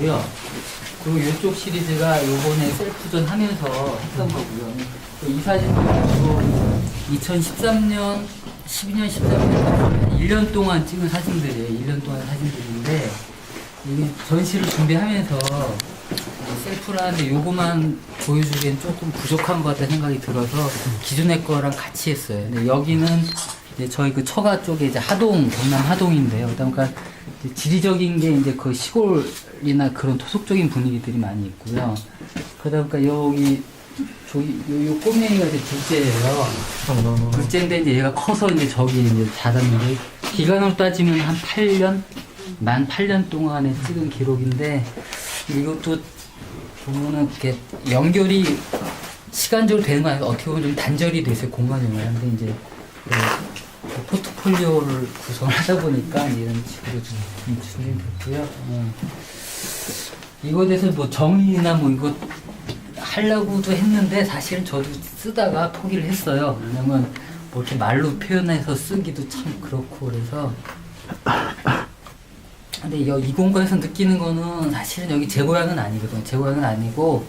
거고요. 그리고 이쪽 시리즈가 요번에 셀프전 하면서 했던 거고요. 이 사진도 2013년, 12년, 13년, 1년 동안 찍은 사진들이에요. 1년 동안 사진들인데, 이게 전시를 준비하면서 셀프라는데 요거만 보여주기엔 조금 부족한 것 같다는 생각이 들어서 기존의 거랑 같이 했어요. 근데 여기는 이제 저희 그 처가 쪽에 이제 하동, 경남 하동인데요. 그러니까 지리적인 게 이제 그 시골이나 그런 토속적인 분위기들이 많이 있고요. 그러다 보니까 여기 요 꼬맹이가 이제 둘째예요. 둘째인데 이제 얘가 커서 이제 저기 이제 자랐는데 기간으로 따지면 한 8년, 만 8년 동안에 찍은 기록인데 이것도 보면은 이렇게 연결이 시간적으로 되는 거 아니고 어떻게 보면 좀 단절이 돼 있어요. 공간용으로. 근데 이제 그 포트폴리오를 구성하다 보니까 이런 식으로 좀 진행됐고요. 이거에 대해서 뭐 정의나 뭐 이거 하려고도 했는데 사실은 저도 쓰다가 포기를 했어요. 왜냐면 뭐 이렇게 말로 표현해서 쓰기도 참 그렇고 그래서. 근데 이 공간에서 느끼는 거는 사실은 여기 제 고향은 아니거든요. 제 고향은 아니고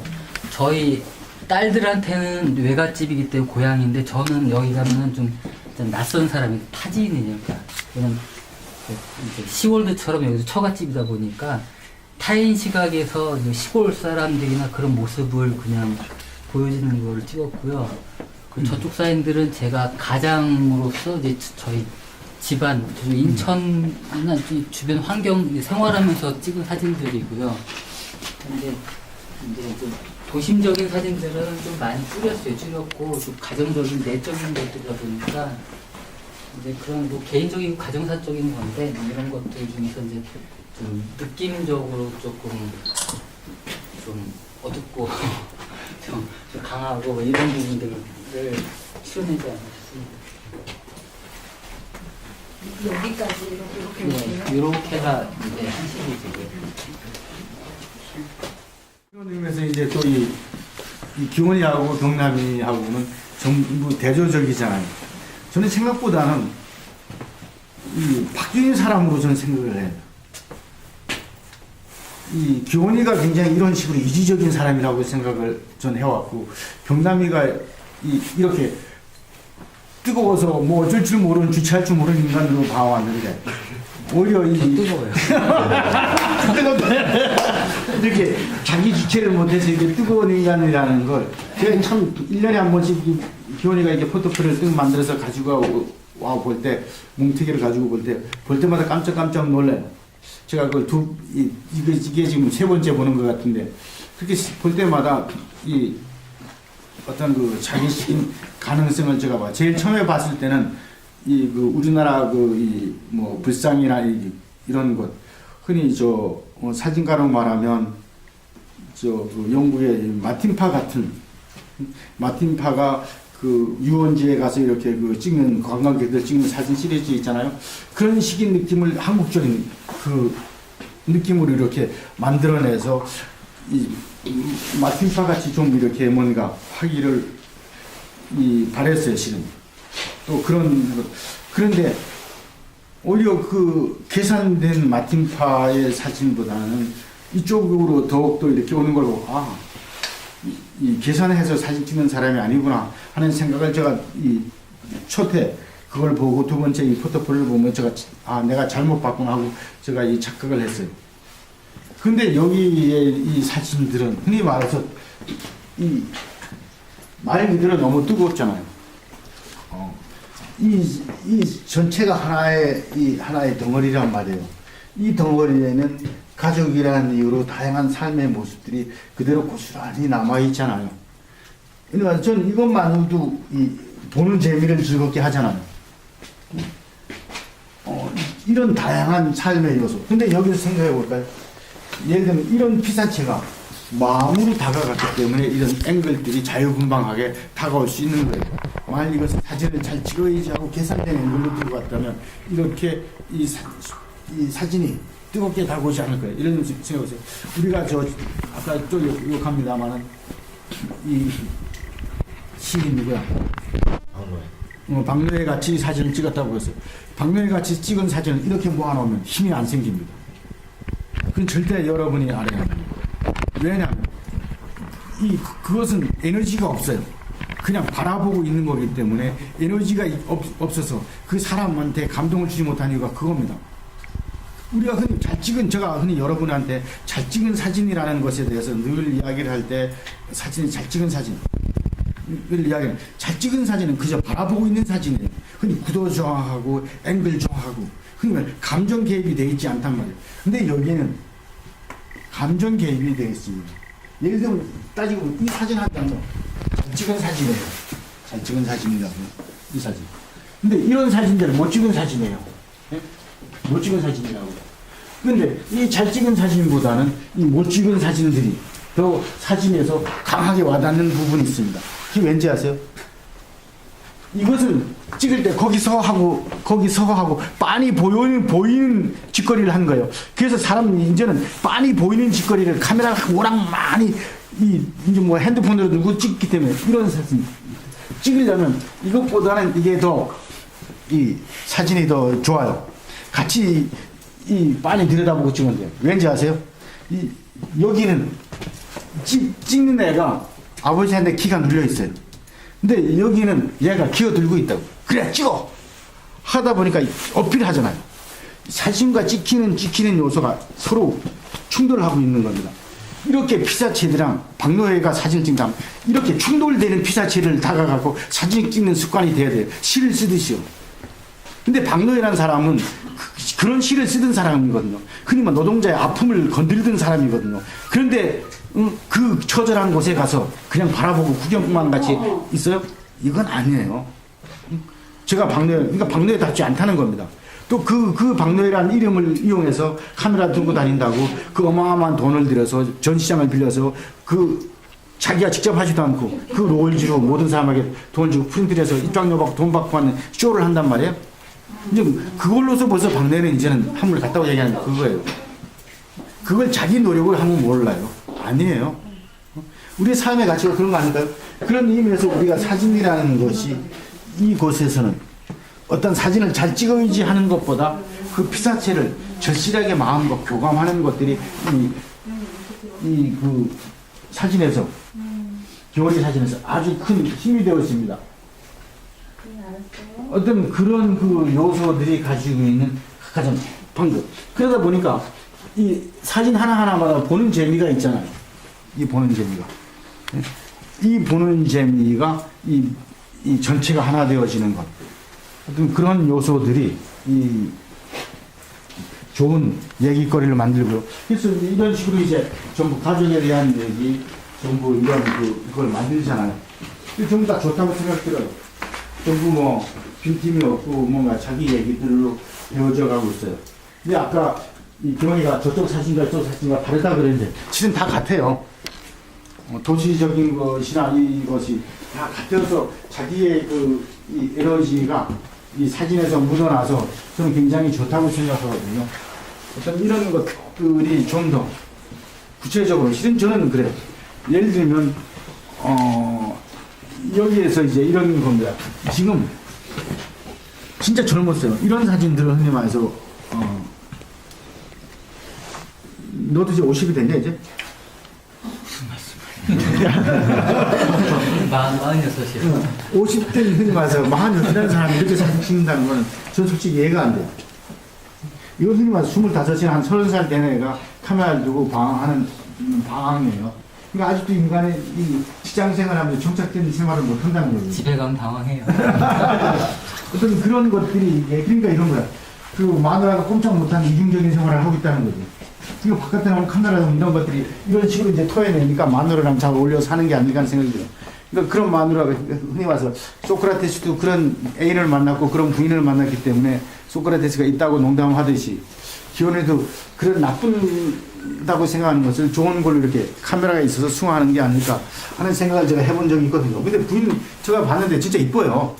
저희 딸들한테는 외갓집이기 때문에 고향인데 저는 여기 가면은 좀 낯선 사람이 타지인이니까 그냥 이제 시골들처럼 여기서 처갓집이다 보니까 타인 시각에서 시골 사람들이나 그런 모습을 그냥 보여지는 거를 찍었고요. 그 저쪽 사람들은 제가 가장으로서 이제 저희 집안, 인천이나 주변 환경 생활하면서 찍은 사진들이고요. 근데 이제 좀 도심적인 사진들은 좀 많이 줄였고 좀 가정적인 내적인 것들이다 보니까 이제 그런 뭐 개인적이고 가정사적인 건데 이런 것들 중에서 이제 좀 느낌적으로 조금 좀 어둡고 좀 강하고 이런 부분들을 출연하지 않았습니다. 여기까지 이렇게 네, 이렇게가 이제 한 시리즈고요. 그런 의미에서 이제 또 이 기원이하고 경남이하고는 전부 대조적이잖아요. 저는 생각보다는 이 바뀐 사람으로 저는 생각을 해요. 이 기원이가 굉장히 이런 식으로 이지적인 사람이라고 생각을 전 해왔고, 경남이가 이렇게 뜨거워서 뭐 어쩔 줄 모르는 주체할 줄 모르는 인간으로 봐왔는데 오히려 뜨거워요. 이렇게 자기 주체를 못해서 이게 뜨거운 인간이라는 걸 제가 참 1년에 한 번씩 기원이가 이렇게 포토표를 뜩 만들어서 가지고 와 볼 때, 뭉태기를 가지고 볼 때마다 깜짝 놀라요. 제가 그걸 이게 지금 세 번째 보는 것 같은데, 그렇게 볼 때마다 이 어떤 그 자기적인 가능성을 제가 봐. 제일 처음에 봤을 때는 그 우리나라 뭐 불상이나 이런 것, 흔히 사진가로 말하면 그 영국의 마틴파 같은, 마틴파가 그 유원지에 가서 이렇게 찍는 관광객들 찍는 사진 시리즈 있잖아요. 그런 식의 느낌을 한국적인 그 느낌으로 이렇게 만들어내서 마틴파 같이 좀 이렇게 뭔가 하기를 바랬어요, 실은. 또 그런데 오히려 그 계산된 마틴파의 사진보다는 이쪽으로 더욱더 이렇게 오는 걸 보고, 이 계산해서 사진 찍는 사람이 아니구나 하는 생각을 제가 첫해 그걸 보고 두 번째 이 포토폴리오를 보면 제가 내가 잘못 봤구나 하고 제가 이 착각을 했어요. 근데 여기에 이 사진들은 흔히 말해서 말 그대로 너무 뜨겁잖아요. 이 전체가 하나의 덩어리란 말이에요. 이 덩어리에는 가족이라는 이유로 다양한 삶의 모습들이 그대로 고스란히 남아있잖아요. 그러니까 저는 이것만으로도 보는 재미를 즐겁게 하잖아요. 이런 다양한 삶의 요소. 근데 여기서 생각해 볼까요? 예를 들면 이런 피사체가 마음으로 다가갔기 때문에 이런 앵글들이 자유분방하게 다가올 수 있는 거예요. 만약 이것을 사진을 잘 찍어야지 하고 계산된 앵글로 들고 왔다면 이렇게 이 사진이 뜨겁게 다가오지 않을 거예요. 이런 생각해보세요. 우리가 아까 또 욕합니다만은 이 시인 누구야? 박노해 같이 사진을 찍었다고 했어요. 박노해 같이 찍은 사진을 이렇게 모아놓으면 힘이 안 생깁니다. 그건 절대 여러분이 알아야 합니다. 왜냐하면 그것은 에너지가 없어요. 그냥 바라보고 있는 거기 때문에 에너지가 없어서 그 사람한테 감동을 주지 못한 이유가 그겁니다. 우리가 흔히 제가 흔히 여러분한테 잘 찍은 사진이라는 것에 대해서 늘 이야기를 할 때 사진이 잘 찍은 사진 늘 이야기는 잘 찍은 사진은 그저 바라보고 있는 사진이에요. 흔히 구도 조화하고 앵글 조화하고 흔히 감정 개입이 되어 있지 않단 말이에요. 근데 여기에는 감정 개입이 되어 있습니다. 예를 들면 따지고 보면 이 사진 한 장은 잘 찍은 사진이에요. 잘 찍은 사진이라고 이 사진. 근데 이런 사진들은 못 찍은 사진이에요. 네? 못 찍은 사진이라고. 근데 이 잘 찍은 사진보다는 이 못 찍은 사진들이 더 사진에서 강하게 와닿는 부분이 있습니다. 그게 왠지 아세요? 이것은 찍을 때 거기서 하고 빤히 보이는 짓거리를 한 거예요. 그래서 사람은 이제는 빤히 보이는 짓거리를 카메라가 워낙 많이 이제 뭐 핸드폰으로 누구 찍기 때문에 이런 사진 찍으려면 이것보다는 이게 더 이 사진이 더 좋아요. 같이 이 빤히 들여다보고 찍으면 돼요. 왠지 아세요? 여기는 찍는 애가 아버지한테 키가 눌려 있어요. 근데 여기는 얘가 기어들고 있다고. 그래 찍어! 하다 보니까 어필하잖아요. 사진과 찍히는 요소가 서로 충돌하고 있는 겁니다. 이렇게 피사체들이랑 박노해가 사진을 찍다 이렇게 충돌되는 피사체를 다가가고 사진 찍는 습관이 돼야 돼요. 시를 쓰듯이요. 근데 박노해라는 사람은 그런 시를 쓰던 사람이거든요. 흔히 말 노동자의 아픔을 건드리던 사람이거든요. 그런데 그 처절한 곳에 가서 그냥 바라보고 구경만 같이 있어요? 이건 아니에요. 제가 그러니까 박노해답지 않다는 겁니다. 또 그 박노해라는 이름을 이용해서 카메라 들고 다닌다고 그 어마어마한 돈을 들여서 전시장을 빌려서 자기가 직접 하지도 않고 그 롤즈로 모든 사람에게 돈 주고 프린트해서 입장료 받고 돈 받고 하는 쇼를 한단 말이에요. 이제 그걸로서 벌써 박노해는 이제는 한물 갔다고 얘기하는 그거예요. 그걸 자기 노력을 하면 몰라요. 아니에요. 우리의 삶의 가치가 그런 거 아닌가요? 그런 의미에서 우리가 사진이라는 것이 이곳에서는 어떤 사진을 잘 찍어야지 하는 것보다 그 피사체를 절실하게 마음과 교감하는 것들이 그 사진에서 기원의 사진에서 아주 큰 힘이 되어 있습니다. 어떤 그런 그 요소들이 가지고 있는 가장 방금 그러다 보니까 이 사진 하나하나마다 보는 재미가 있잖아요. 이 보는 재미가 이 전체가 하나 되어지는 것. 어떤 그런 요소들이 이 좋은 얘기거리를 만들고 그래서 이런 식으로 이제 전부 가족에 대한 얘기 전부 그걸 만들잖아요. 전부 다 좋다고 생각 들어요. 전부 뭐 빈틈이 없고 뭔가 자기 얘기들로 배워져 가고 있어요. 근데 아까 이 경희가 저쪽 사진과 저쪽 사진과 다르다 그랬는데 실은 다 같아요. 도시적인 것이나 이것이 다 같아서 자기의 이 에너지가 이 사진에서 묻어나서 저는 굉장히 좋다고 생각하거든요. 어떤 이런 것들이 좀 더 구체적으로 실은 저는 그래요. 예를 들면 여기에서 이제 이런 겁니다. 지금 진짜 젊었어요. 이런 사진들을 흔히 말해서 너도 이제 50이 됐냐 이제? 무슨 말씀이에요? 46이요. 50대 흔히 말해서 46이라는 사람이 이렇게 사진 찍는다는 건 저는 솔직히 이해가 안 돼요. 이건 흔히 말해서 25이나 한 30살 된 애가 카메라를 두고 방황하는 방황이에요. 그러니까 아직도 인간의 이 직장 생활하면서 정착된 생활을 못 한다는 거예요. 집에 가면 당황해요. 어떤 그런 것들이 그러니까 이런 거야. 그 마누라가 꼼짝 못하는 이중적인 생활을 하고 있다는 거지. 이거 바깥에 나오는 카메라 이런 것들이 이런 식으로 이제 토해내니까 마누라랑 잘 어울려 사는 게 아닐까 하는 생각이 들어요. 그러니까 그런 마누라가 흔히 와서 소크라테스도 그런 애인을 만났고 그런 부인을 만났기 때문에 소크라테스가 있다고 농담하듯이 기원에도 그런 나쁜다고 생각하는 것을 좋은 걸로 이렇게 카메라가 있어서 숭화하는 게 아닐까 하는 생각을 제가 해본 적이 있거든요. 근데 부인 제가 봤는데 진짜 이뻐요.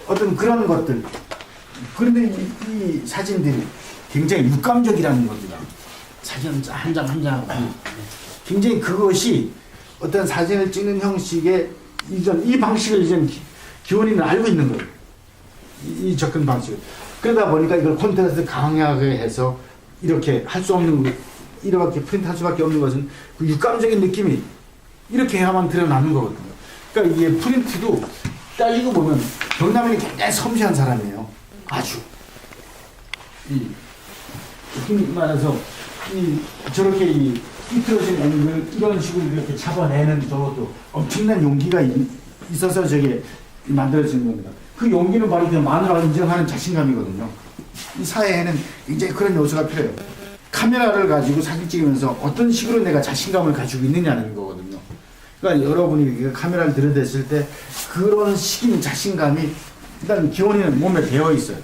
어떤 그런 것들. 그런데 이 사진들이 굉장히 육감적이라는 겁니다. 사진 한 장 한 장. 굉장히 그것이 어떤 사진을 찍는 형식의 이 방식을 이제 기원이는 알고 있는 거예요. 이 접근 방식을. 그러다 보니까 이걸 콘텐츠 강하게 해서 이렇게 할 수 없는 거, 이렇게 프린트할 수밖에 없는 것은 그 육감적인 느낌이 이렇게 해야만 드러나는 거거든요. 그러니까 이게 프린트도 따지고 보면 병남이 굉장히 섬세한 사람이에요. 아주 힘이 많아서 저렇게 삐뚤어진 앵글 이런 식으로 이렇게 잡아내는 저것도 엄청난 용기가 있어서 저게 만들어진 겁니다. 그 용기는 바로 그 마누라가 인정하는 자신감이거든요. 이 사회에는 굉장히 그런 요소가 필요해요. 카메라를 가지고 사진 찍으면서 어떤 식으로 내가 자신감을 가지고 있느냐는 거거든요. 그러니까 여러분이 카메라를 들여댔을 때 그런 식인 자신감이 일단 기원이는 몸에 배어 있어요.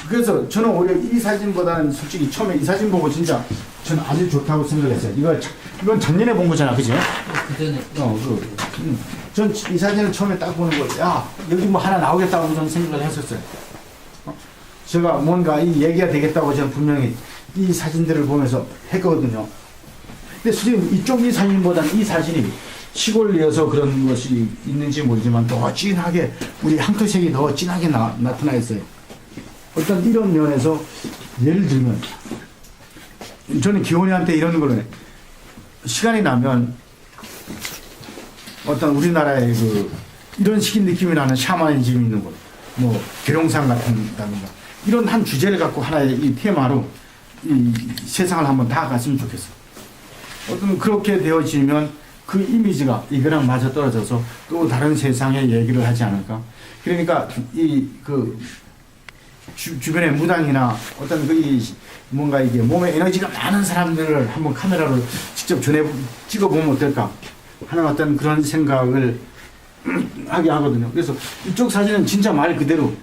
그래서 저는 오히려 이 사진보다는 솔직히 처음에 이 사진 보고 진짜 저는 아주 좋다고 생각했어요. 이건 작년에 본 거잖아, 그죠? 그 전에 전 이 사진을 처음에 딱 보는 거, 야 여기 뭐 하나 나오겠다고 저는 생각을 했었어요. 제가 뭔가 이 얘기가 되겠다고 저는 분명히 이 사진들을 보면서 했거든요. 근데 선생님 이 사진보다는 이 사진이 시골이어서 그런 것이 있는지 모르지만 더 진하게 우리 항토색이 더 진하게 나타나 있어요. 어떤 이런 면에서 예를 들면 저는 기원이한테 이런 거를 시간이 나면 어떤 우리나라의 이런 식인 느낌이 나는 샤머니즘 있는 것, 뭐 계룡산 같은다든가 이런 한 주제를 갖고 하나의 이 테마로 이 세상을 한번 다 갔으면 좋겠어. 어떤 그렇게 되어지면 그 이미지가 이거랑 맞아 떨어져서 또 다른 세상의 얘기를 하지 않을까. 그러니까 주변의 무당이나 어떤 뭔가 이게 몸에 에너지가 많은 사람들을 한번 카메라로 직접 찍어보면 어떨까 하는 어떤 그런 생각을 하게 하거든요. 그래서 이쪽 사진은 진짜 말 그대로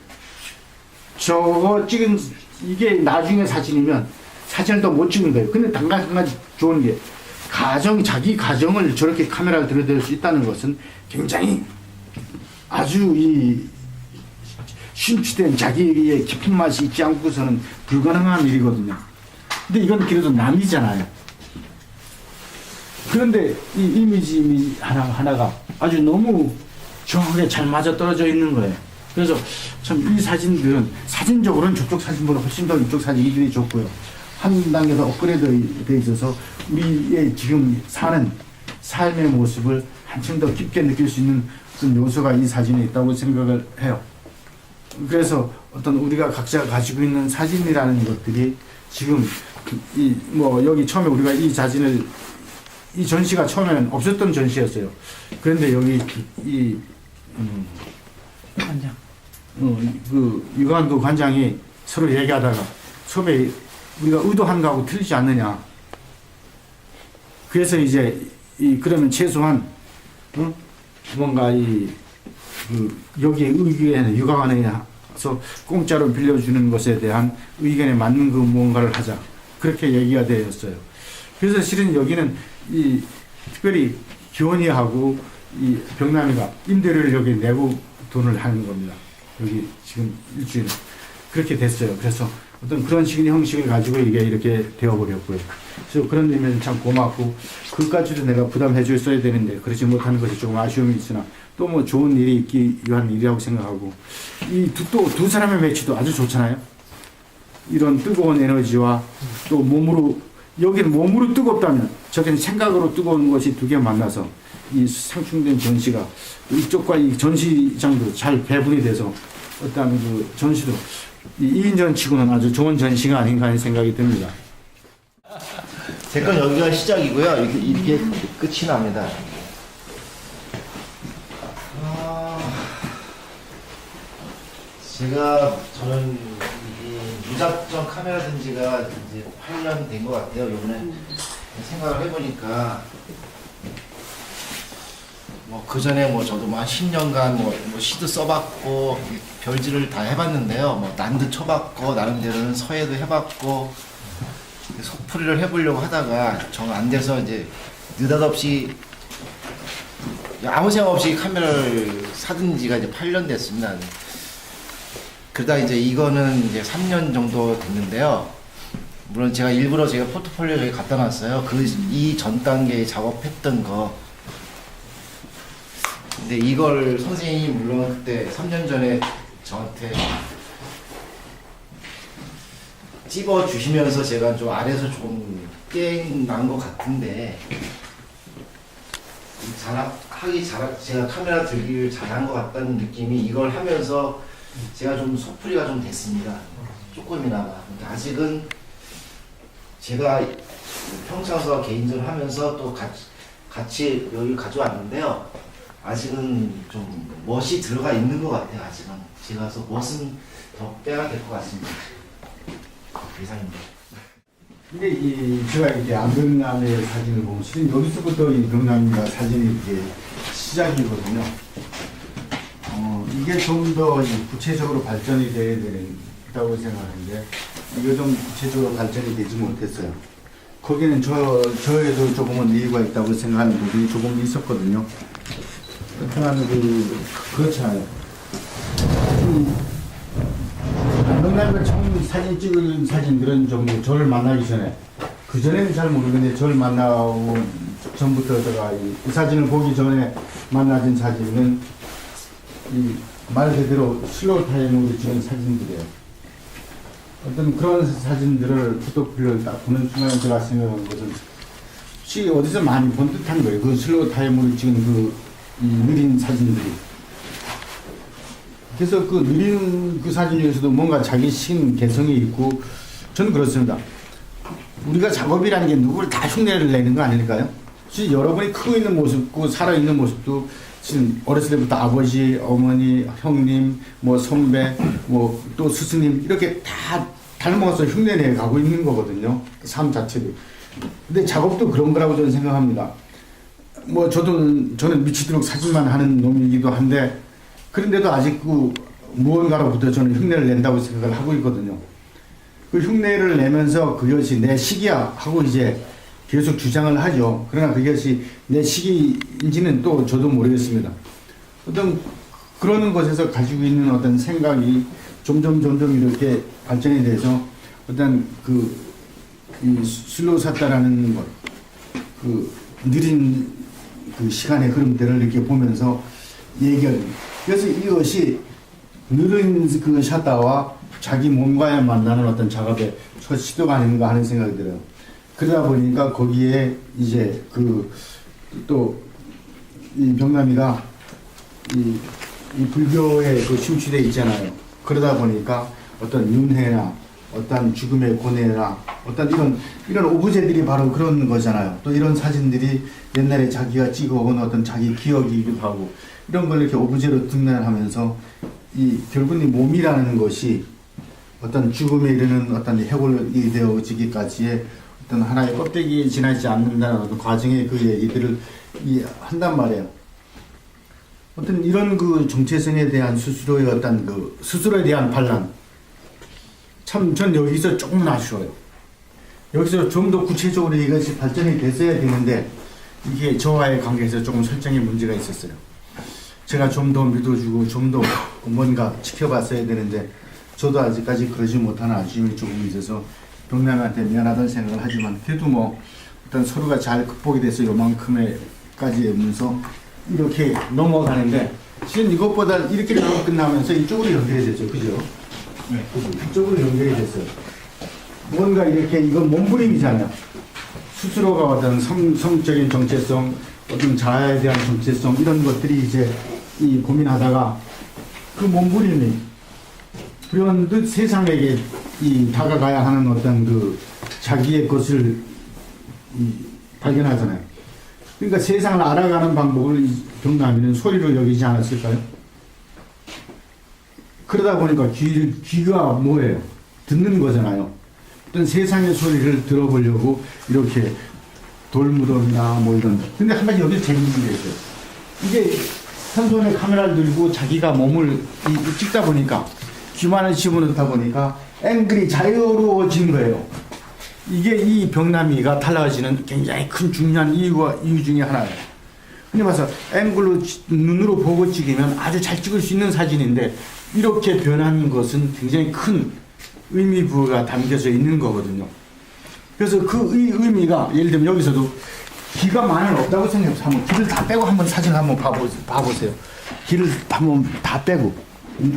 저거 찍은 이게 나중에 사진이면 사진을 더 못 찍는 거예요. 근데 한 가지 좋은 게 자기 가정을 저렇게 카메라를 들여댈 수 있다는 것은 굉장히 아주 심취된 자기의 깊은 맛이 있지 않고서는 불가능한 일이거든요. 근데 이건 그래도 남이잖아요. 그런데 이 이미지 하나가 아주 너무 정확하게 잘 맞아 떨어져 있는 거예요. 그래서 참 이 사진들은 사진적으로는 저쪽 사진보다 훨씬 더 이쪽 사진이 좋고요. 한 단계 더 업그레이드 돼 있어서 우리의 지금 사는 삶의 모습을 한층 더 깊게 느낄 수 있는 그런 요소가 이 사진에 있다고 생각을 해요. 그래서 어떤 우리가 각자 가지고 있는 사진이라는 것들이 지금 여기 처음에 우리가 이 사진을 이 전시가 처음에는 없었던 전시였어요. 그런데 여기 관장 유관도 관장이 서로 얘기하다가 처음에 우리가 의도한 거하고 틀리지 않느냐. 그래서 이제 그러면 최소한 뭔가 여기 의견에 유관원에서 공짜로 빌려주는 것에 대한 의견에 맞는 무언가를 하자. 그렇게 얘기가 되었어요. 그래서 실은 여기는 특별히 기원이하고 이 병남이가 임대료를 여기 내고 돈을 하는 겁니다. 여기 지금 일주일에 그렇게 됐어요. 그래서 어떤 그런 식의 형식을 가지고 이게 이렇게 되어버렸고요. 그래서 그런 의미는 참 고맙고 그까지도 내가 부담해 줬어야 되는데 그러지 못하는 것이 조금 아쉬움이 있으나 또 뭐 좋은 일이 있기 위한 일이라고 생각하고 또 두 사람의 매치도 아주 좋잖아요. 이런 뜨거운 에너지와 또 여기는 몸으로 뜨겁다면 저기는 생각으로 뜨거운 것이 두 개 만나서 이 상충된 전시가 이쪽과 이 전시장도 잘 배분이 돼서 어떤 전시도 2인전 치고는 아주 좋은 전시가 아닌가 하는 생각이 듭니다. 제 건 여기가 시작이고요. 이렇게 끝이 납니다. 저는 이 무작정 카메라 든 지가 이제 8년 된 것 같아요. 요번에 생각을 해보니까 그 전에 저도 한 10년간 시도 써봤고 별질을 다 해봤는데요. 난도 쳐봤고 나름대로는 서예도 해봤고 속풀이를 해보려고 하다가 정 안 돼서 이제 느닷없이 아무 생각 없이 카메라를 사둔 지가 이제 8년 됐습니다. 그러다 이제 이거는 이제 3년 정도 됐는데요. 물론 제가 일부러 포트폴리오 여기 갖다 놨어요. 이 전 단계에 작업했던 거. 근데 이걸 선생님이 물론 그때 3년 전에 저한테 찝어 주시면서 제가 좀 아래서 좀 깨난 것 같은데 제가 카메라 들기를 잘한 것 같다는 느낌이 이걸 하면서 제가 좀 속풀이가 좀 됐습니다. 조금이나마. 근데 아직은 제가 평창서 개인전을 하면서 또 같이 여기 가져왔는데요. 아직은 좀 멋이 들어가 있는 것 같아요. 아직은 제가 서 멋은 더 빼야 될 것 같습니다. 이상입니다. 근데 제가 이렇게 안병남의 사진을 보면 실은 여기서부터 이 병남이가 사진이 이게 시작이거든요. 이게 좀 더 구체적으로 발전이 돼야 된다고 생각하는데 이게 좀 구체적으로 발전이 되지 못했어요. 거기는 저에도 조금은 이유가 있다고 생각하는 부분이 조금 있었거든요. 그렇지만 그렇잖아요. 안병남이가 처음 사진 찍은 사진들은 좀 저를 만나기 전에 그 전에는 잘 모르겠는데 저를 만나고 전부터 제가 이 사진을 보기 전에 만나진 사진은 말 그대로 슬로우 타임으로 찍은 사진들이에요. 어떤 그런 사진들을 포토필을 딱 보는 순간 제가 생각한 것은 어디서 많이 본 듯한 거예요. 그 슬로우 타임으로 찍은 이 느린 사진들이. 그래서 그 느린 그 사진 중에서도 뭔가 자기 신 개성이 있고 저는 그렇습니다. 우리가 작업이라는 게 누구를 다 흉내를 내는 거 아닐까요? 지금 여러분이 크고 있는 모습고 살아있는 모습도 지금 어렸을 때부터 아버지, 어머니, 형님, 뭐 선배, 뭐 또 스승님 이렇게 다 닮아서 흉내내 가고 있는 거거든요. 삶 자체도. 근데 작업도 그런 거라고 저는 생각합니다. 뭐 저는 미치도록 사진만 하는 놈이기도 한데 그런데도 아직 무언가로부터 저는 흉내를 낸다고 생각을 하고 있거든요. 그 흉내를 내면서 그것이 내 시기야 하고 이제 계속 주장을 하죠. 그러나 그것이 내 시기인지는 또 저도 모르겠습니다. 어떤 그러는 것에서 가지고 있는 어떤 생각이 점점 이렇게 발전이 돼서 어떤 이 슬로우 샀다라는 것, 느린 시간의 흐름들을 이렇게 보면서 그래서 이것이 느린 샷다와 자기 몸과의 만나는 어떤 작업의 첫 시도가 아닌가 하는 생각이 들어요. 그러다 보니까 거기에 이제 또 이 병남이가 이 불교에 심취되어 있잖아요. 그러다 보니까 어떤 윤회나 어떤 죽음의 고뇌나 어떤 이런 오브제들이 바로 그런 거잖아요. 또 이런 사진들이 옛날에 자기가 찍어온 어떤 자기 기억이기도 하고 이런 걸 이렇게 오브제로 등장하면서 결국은 이 몸이라는 것이 어떤 죽음에 이르는 어떤 해골이 되어지기까지의 어떤 하나의 껍데기에 지나지 않는다는 어떤 과정의 그 얘기들을 한단 말이에요. 어떤 이런 정체성에 대한 스스로의 어떤 스스로에 대한 반란. 참, 전 여기서 조금 아쉬워요. 여기서 좀 더 구체적으로 이것이 발전이 됐어야 되는데, 이게 저와의 관계에서 조금 설정에 문제가 있었어요. 제가 좀 더 믿어주고, 좀 더 뭔가 지켜봤어야 되는데, 저도 아직까지 그러지 못하는 아쉬움이 조금 있어서, 병남한테 미안하다는 생각을 하지만, 그래도 일단 서로가 잘 극복이 돼서 요만큼에까지 오면서, 이렇게 넘어가는데, 실은 이것보다 이렇게 끝나면서 이쪽으로 연결이 됐죠. 그죠? 네. 이쪽으로 연결이 됐어요. 뭔가 이렇게, 이건 몸부림이잖아요. 스스로가 어떤 성적인 정체성, 어떤 자아에 대한 정체성, 이런 것들이 이제 고민하다가 그 몸부림이 불현듯 세상에게 다가가야 하는 어떤 자기의 것을 발견하잖아요. 그러니까 세상을 알아가는 방법을 병남이는 소리로 여기지 않았을까요? 그러다 보니까 귀가 뭐예요? 듣는 거잖아요. 어떤 세상의 소리를 들어보려고 이렇게 돌무덤이나 이런. 근데 한 가지 여기 재밌는 게 있어요. 이게 한 손에 카메라를 들고 자기가 몸을 찍다 보니까 귀만을 집어넣다 보니까 앵글이 자유로워진 거예요. 이게 이 병남이가 달라지는 굉장히 큰 중요한 이유 중에 하나예요. 흔히 말해서 앵글로 눈으로 보고 찍으면 아주 잘 찍을 수 있는 사진인데 이렇게 변하는 것은 굉장히 큰 의미 부여가 담겨져 있는 거거든요. 그래서 그 의미가 예를 들면 여기서도 귀가 많이 없다고 생각해서 한번 귀를 다 빼고 한번 사진 한번 봐보세요. 귀를 한번 다 빼고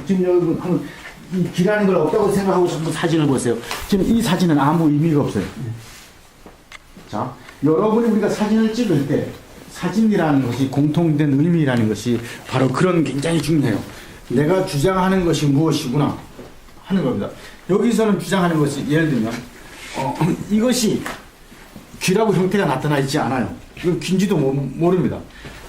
지금 여러분 한번 이 귀라는 걸 없다고 생각하고 한번 사진을 보세요. 지금 이 사진은 아무 의미가 없어요. 자, 여러분이 우리가 사진을 찍을 때 사진이라는 것이 공통된 의미라는 것이 바로 그런 굉장히 중요해요. 내가 주장하는 것이 무엇이구나 하는 겁니다. 여기서는 주장하는 것이 예를 들면 이것이 귀라고 형태가 나타나 있지 않아요. 이건 귀인지도 모릅니다.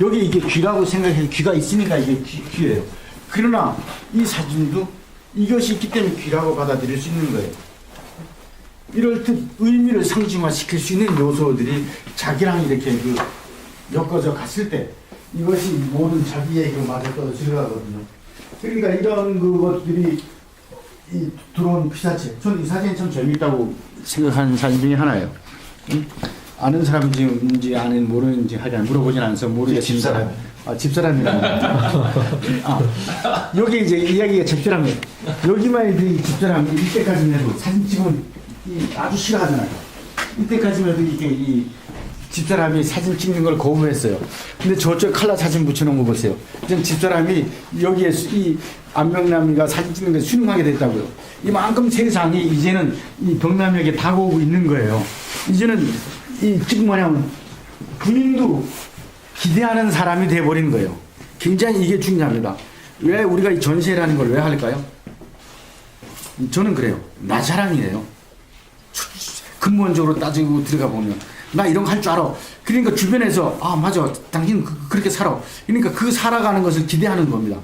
여기 이게 귀라고 생각해서 귀가 있으니까 이게 귀예요. 그러나 이 사진도 이것이 있기 때문에 귀라고 받아들일 수 있는 거예요. 이럴 듯 의미를 상징화시킬 수 있는 요소들이 자기랑 이렇게 엮어져 갔을 때 이것이 모든 자기의 맞아 떨어지거든요. 그러니까 이런 것들이 이 들어온 피사체. 저는 이 사진이 참 재미있다고 생각하는 사진 중에 하나예요. 아는 사람인지 아는 모르는지 하여간 물어보진 않아서 모르겠습니다. 집사람. 집사람이라고. 여기 이제 이야기가 적절합니다. 여기만 이 집사람이 이때까지만 해도 사진 찍으면 아주 싫어하잖아요. 이때까지만 해도 이게 이 집사람이 사진 찍는 걸 거부했어요. 근데 저쪽 칼라 사진 붙여놓은 거 보세요. 이제 집사람이 여기에 이 안명남이가 사진 찍는 게 순응하게 됐다고요. 이만큼 세상이 이제는 이 병남에게 다가오고 있는 거예요. 이제는 이 지금 뭐냐면 군인도 기대하는 사람이 돼버린 거예요. 굉장히 이게 중요합니다. 왜 우리가 이 전시회라는 걸 왜 할까요? 저는 그래요. 나 자랑이에요. 근본적으로 따지고 들어가 보면 나 이런 거 할 줄 알아. 그러니까 주변에서 아 맞아 당신 그렇게 살아. 그러니까 그 살아가는 것을 기대하는 겁니다.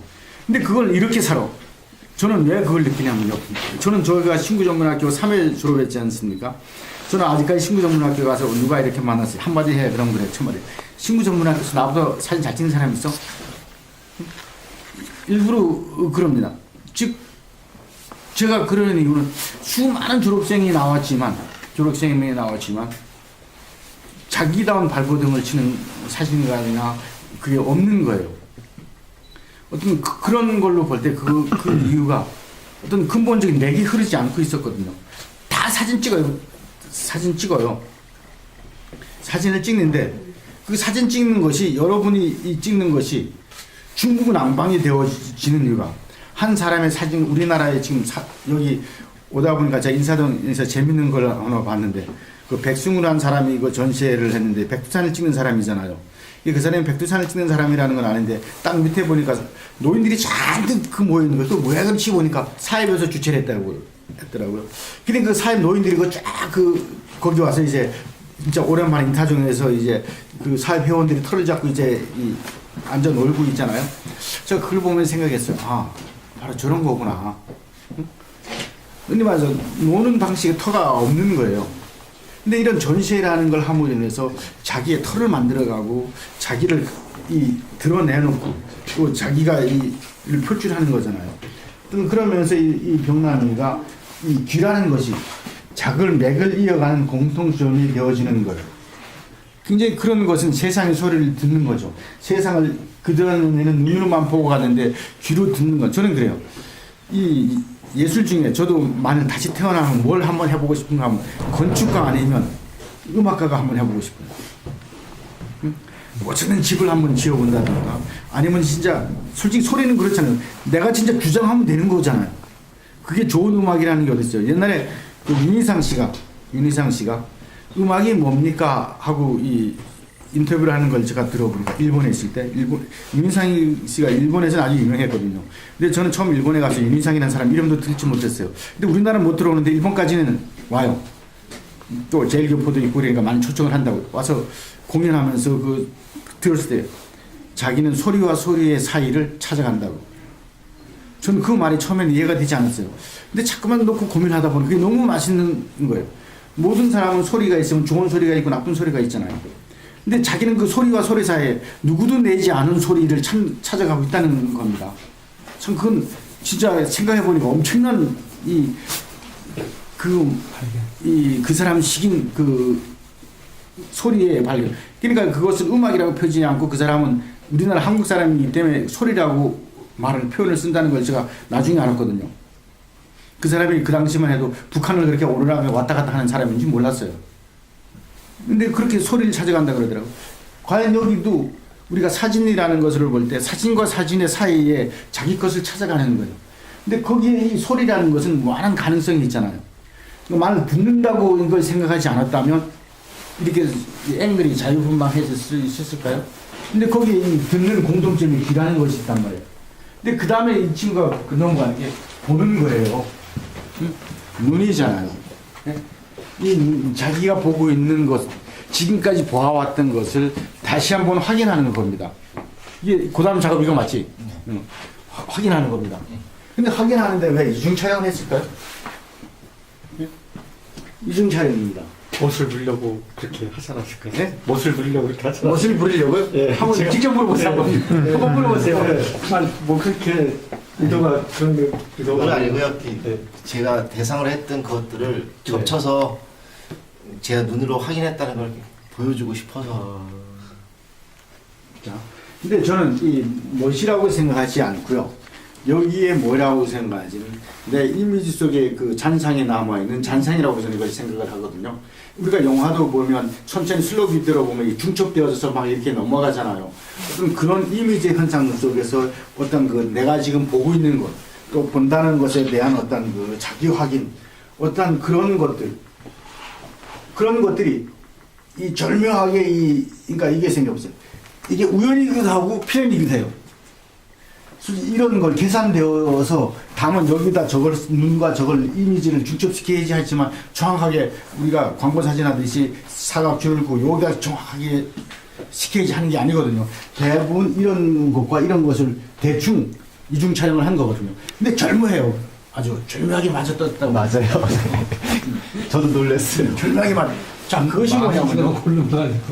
근데 그걸 이렇게 살아. 저는 왜 그걸 느끼냐면요. 저는 저희가 신구전문학교 3회 졸업했지 않습니까? 저는 아직까지 신구전문학교 가서 누가 이렇게 만났어요. 한마디 해. 그럼 그래. 첫마디. 신구전문학교에서 나보다 사진 잘 찍는 사람 있어? 일부러 그럽니다. 즉 제가 그러는 이유는 수많은 졸업생이 나왔지만 자기다운 발버둥을 치는 사진가나 그게 없는 거예요. 어떤 그런 걸로 볼 때 그 이유가 어떤 근본적인 맥이 흐르지 않고 있었거든요. 다 사진 찍어요. 사진을 찍는데 그 사진 찍는 것이 여러분이 찍는 것이 중구난방이 되어지는 이유가 한 사람의 사진 우리나라에 지금 여기 오다 보니까 제가 인사동에서 재밌는 걸 하나 봤는데 그 백승우라는 사람이 이거 전시회를 했는데 백두산을 찍는 사람이잖아요. 그 사람이 백두산을 찍는 사람이라는 건 아는데 딱 밑에 보니까 노인들이 잔뜩 그 모여 있는 걸 또 모양같이 보니까 사회에서 주최를 했더라고요. 근데 그 사회 노인들이 거기 와서 이제 진짜 오랜만에 인사동에서 이제 그 사회 회원들이 털을 잡고 이제 앉아 놀고 있잖아요. 제가 그걸 보면 생각했어요. 아, 바로 저런 거구나. 흔히 말해서 노는 방식에 터가 없는 거예요. 근데 이런 전시회라는 걸 함으로 인해서 자기의 터를 만들어가고 자기를 드러내놓고 또 자기가 이를 표출하는 거잖아요. 그러면서 이 병남이가 이 귀라는 것이 작을 맥을 이어가는 공통점이 되어지는 거예요. 굉장히 그런 것은 세상의 소리를 듣는 거죠. 세상을 그들에는 눈으로만 보고 가는데 귀로 듣는 것. 저는 그래요. 이 예술 중에 저도 만약 다시 태어나면 뭘 한번 해보고 싶은가 하면 건축가 아니면 음악가가 한번 해보고 싶어요. 멋있는 집을 한번 지어본다든가 아니면 진짜 솔직히 소리는 그렇잖아요. 내가 진짜 주장하면 되는 거잖아요. 그게 좋은 음악이라는 게 어딨어요. 옛날에 그 윤희상 씨가 음악이 뭡니까 하고 이 인터뷰를 하는 걸 제가 들어보니까 일본에 있을 때 윤희상 씨가 일본에서는 아주 유명했거든요. 근데 저는 처음 일본에 가서 윤희상이라는 사람 이름도 듣지 못했어요. 근데 우리나라는 못 들어오는데 일본까지는 와요. 또 제일교포도 있고 그러니까 많이 초청을 한다고 와서 공연하면서 들었을 때 자기는 소리와 소리의 사이를 찾아간다고. 저는 그 말이 처음에는 이해가 되지 않았어요. 근데 자꾸만 놓고 고민하다 보니 그게 너무 맛있는 거예요. 모든 사람은 소리가 있으면 좋은 소리가 있고 나쁜 소리가 있잖아요. 근데 자기는 그 소리와 소리 사이에 누구도 내지 않은 소리를 찾아가고 있다는 겁니다. 참 그건 진짜 생각해보니까 엄청난 그 사람 식인 그 소리의 발견. 그러니까 그것은 음악이라고 표현하지 않고 그 사람은 우리나라 한국 사람이기 때문에 소리라고 표현을 쓴다는 걸 제가 나중에 알았거든요. 그 사람이 그 당시만 해도 북한을 그렇게 오르락에 왔다 갔다 하는 사람인지 몰랐어요. 근데 그렇게 소리를 찾아간다 그러더라고요. 과연 여기도 우리가 사진이라는 것을 볼 때 사진과 사진의 사이에 자기 것을 찾아가는 거예요. 근데 거기에 이 소리라는 것은 많은 가능성이 있잖아요. 말을 듣는다고 이걸 생각하지 않았다면 이렇게 앵글이 자유분방해질 수 있었을까요? 근데 거기에 이 듣는 공통점이 귀라는 것이 있단 말이에요. 근데 그 다음에 이 친구가 넘어가는 게 보는 거예요. 눈이잖아요. 이 자기가 보고 있는 것, 지금까지 보아왔던 것을 다시 한번 확인하는 겁니다. 이게 고담 작업 이거 맞지? 확인하는 겁니다. 근데 확인하는데 왜 이중 촬영을 했을까요? 이중 촬영입니다. 못을 부리려고 그렇게 하지 않았을까요? 네? 못을 부리려고 그렇게 하지 않았을까요? 무엇을 부리려고요? 예, 한번 제가- 직접 물어보세요. 한번 물어보세요. 뭐 그렇게 의도가 그런 게 그건 의도가 아니고요. 네. 제가 대상을 했던 것들을 겹쳐서 제가 눈으로 확인했다는 걸 보여주고 싶어서. 자, 근데 저는 이 멋이라고 생각하지 않고요. 여기에 뭐라고 생각하지는 내 이미지 속에 그 잔상에 남아있는 잔상이라고 저는 이걸 생각을 하거든요. 우리가 영화도 보면 천천히 슬로우 들어보면 중첩되어져서 막 이렇게 넘어가잖아요. 어떤 그런 이미지 현상 속에서 어떤 그 내가 지금 보고 있는 것, 또 본다는 것에 대한 어떤 그 자기 확인, 어떤 그런 것들, 그런 것들이 이 절묘하게 그러니까 이게 생겨보세요. 이게 우연이기도 하고 필연이기도 해요. 솔직히 이런 걸 계산되어서 다만 여기다 저걸 눈과 저걸 이미지를 중첩시켜야지 하지만 정확하게 우리가 광고 사진 하듯이 사각줄을 고 여기다 정확하게 시켜야지 하는 게 아니거든요. 대부분 이런 것과 이런 것을 대충 이중 촬영을 한 거거든요. 근데 절묘해요. 아주 절묘하게 맞아떴다고. 맞아요. 저도 놀랐어요. 절묘하게 맞. 자, 그것이 뭐냐면요.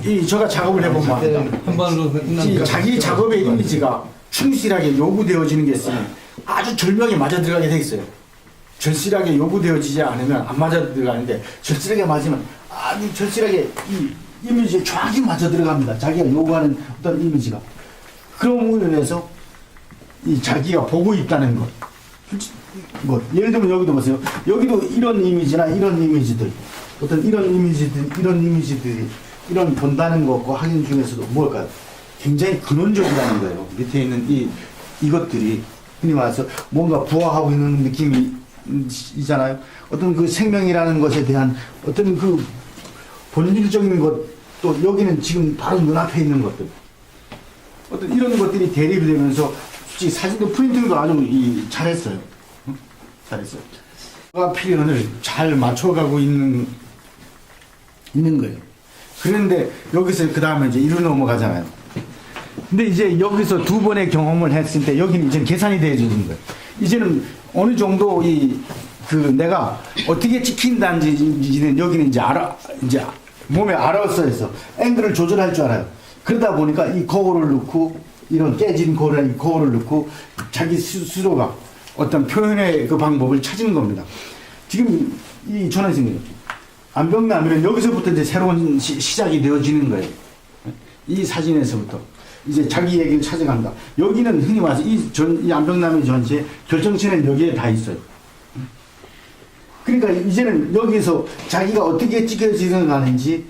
이 제가 작업을 해보면 압니다. 한 발로 이 자기 작업의 이미지가 충실하게 요구되어지는 게 있으면 아주 절묘하게 맞아 들어가게 돼 있어요. 절실하게 요구되어지지 않으면 안 맞아 들어가는데 절실하게 맞으면 아주 절실하게 이 이미지에 정확히 맞아 들어갑니다. 자기가 요구하는 어떤 이미지가. 그런 면에서 이 자기가 보고 있다는 것. 뭐 예를 들면 여기도 보세요. 여기도 이런 이미지나 이런 이미지들, 어떤 이런 이미지들이 이런 본다는 것과 확인 중에서도 뭘까요? 굉장히 근원적이라는 거예요. 밑에 있는 이것들이 흔히 말해서 뭔가 부화하고 있는 느낌이 있잖아요. 어떤 그 생명이라는 것에 대한 어떤 그 본질적인 것, 또 여기는 지금 바로 눈앞에 있는 것들. 어떤 이런 것들이 대립이 되면서 솔직히 사진도 프린팅도 아주 잘했어요. 잘했어요. 필연을 잘 맞춰가고 있는 거예요. 그런데 여기서 그 다음에 이제 이로 넘어가잖아요. 근데 이제 여기서 두 번의 경험을 했을 때 여기는 이제 계산이 되어지는 거예요. 이제는 어느 정도 내가 어떻게 찍힌다는지는 여기는 이제 이제 몸에 알아서 해서 앵글을 조절할 줄 알아요. 그러다 보니까 이 거울을 넣고 이런 깨진 거울을 넣고 자기 스스로가 어떤 표현의 그 방법을 찾은 겁니다. 지금 이 전원생님 안병남이는 여기서부터 이제 새로운 시작이 되어지는 거예요. 이 사진에서부터 이제 자기 얘기를 찾아간다. 여기는 흔히 말해서 이 안병남의 전체 결정체는 여기에 다 있어요. 그러니까 이제는 여기서 자기가 어떻게 찍혀지는 가는지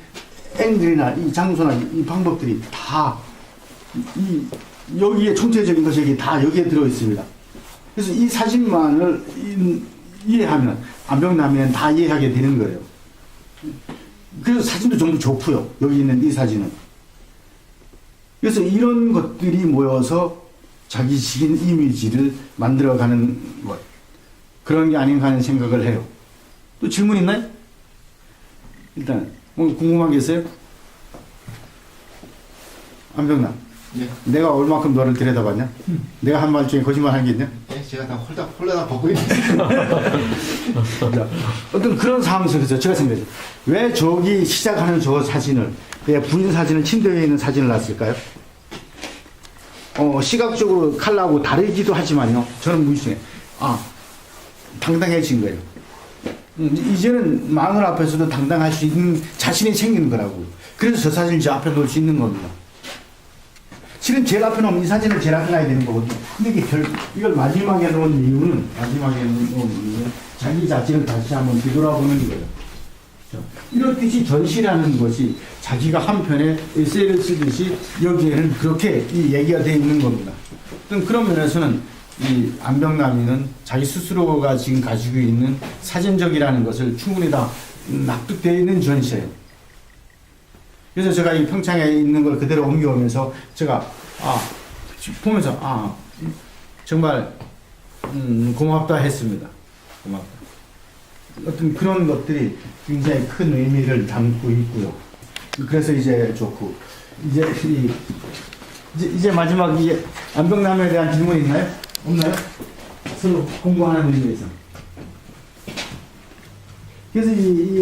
앵글이나 이 장소나 이 방법들이 다 여기에 총체적인 것이 여기 다 여기에 들어 있습니다. 그래서 이 사진만을 이해하면 안병남이는 다 이해하게 되는 거예요. 그래서 사진도 전부 좋고요. 여기 있는 이 사진은. 그래서 이런 것들이 모여서 자기 지인 이미지를 만들어가는 것. 그런 게 아닌가 하는 생각을 해요. 또 질문 있나요? 일단 뭐 궁금한 게 있어요? 안병남. 네. 내가 얼마큼 너를 들여다봤냐? 내가 한 말 중에 거짓말 한 게 있냐? 네, 제가 다 홀딱 벗고 있는. 어떤 그런 상황 속에서 제가 생각해요. 왜 저기 시작하는 저 사진을, 부인 사진을 침대 위에 있는 사진을 놨을까요? 시각적으로 칼라하고 다르기도 하지만요. 저는 무의식에, 당당해진 거예요. 이제는 마늘 앞에서도 당당할 수 있는 자신이 생기는 거라고. 그래서 저 사진을 제 앞에 놓을 수 있는 겁니다. 실은 제일 앞에 놓으면 이 사진을 제일 앞에 놔야 되는 거거든요. 근데 이걸 마지막에 놓은 이유는 자기 자신을 다시 한번 뒤돌아보는 거예요. 이렇듯이 전시라는 것이 자기가 한편에 에세이를 쓰듯이 여기에는 그렇게 이 얘기가 되어 있는 겁니다. 그런 면에서는 이 안병남이는 자기 스스로가 지금 가지고 있는 사전적이라는 것을 충분히 다 납득되어 있는 전시예요. 그래서 제가 이 평창에 있는 걸 그대로 옮겨오면서 제가 보면서 정말 고맙다 했습니다. 고맙다. 어떤 그런 것들이 굉장히 큰 의미를 담고 있고요. 그래서 이제 좋고 이제 마지막 이제 안병남에 대한 질문 있나요? 없나요? 서로 공부하는 의미에서. 그래서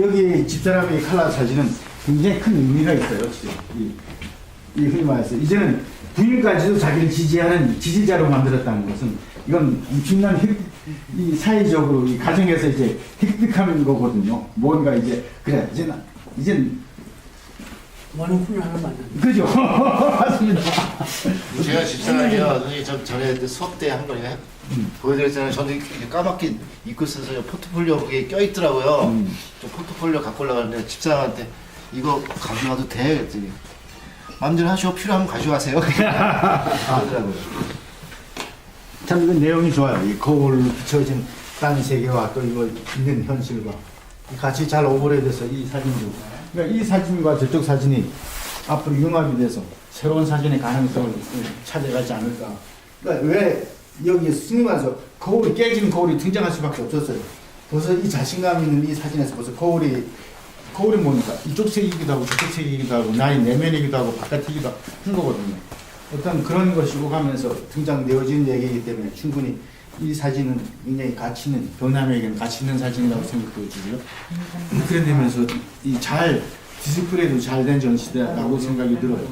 여기 집사람의 칼라 사진은 굉장히 큰 의미가 있어요. 지금 이 흔히 말해서 이제는 부인까지도 자기를 지지하는 지지자로 만들었다는 것은 이건 엄청난 이 사회적으로 이 가정에서 이제 획득하는 거거든요. 뭔가 이제 그래 이제는 많은 훈련을 받는. 그죠? 맞습니다. 제가 집사람이요. 전에 수업 때 한 번 보여드렸잖아요. 저는 이렇게 까맣게 입고 있어서 포트폴리오 거기에 껴있더라고요. 저 포트폴리오 갖고 올라가는데 집사람한테 이거 가져가도 돼? 그랬더니 마음대로 하시오. 필요하면 가져가세요. 그러더라고요. 참 이건 내용이 좋아요. 이 거울로 비춰진 딴 세계와 또 이거 있는 현실과 같이 잘 오버랩돼서 이 사진도. 그러니까 이 사진과 저쪽 사진이 앞으로 융합이 돼서 새로운 사진의 가능성을 찾아가지 않을까. 그러니까 왜 여기 스님와서 거울이 깨진 거울이 등장할 수밖에 없었어요. 벌써 이 자신감 있는 이 사진에서 벌써 거울이 뭡니까? 이쪽 색이기도 하고 저쪽 색이기도 하고 나의 내면이기도 하고 바깥이기도 한 거거든요. 어떤 그런 것이 오가면서 등장되어진 얘기이기 때문에 충분히 이 사진은 굉장히 가치 있는, 병남에게는 가치 있는 사진이라고 생각되어지고요. 그런 데면서 이 디스플레이도 잘 된 전시다라고 생각이 들어요.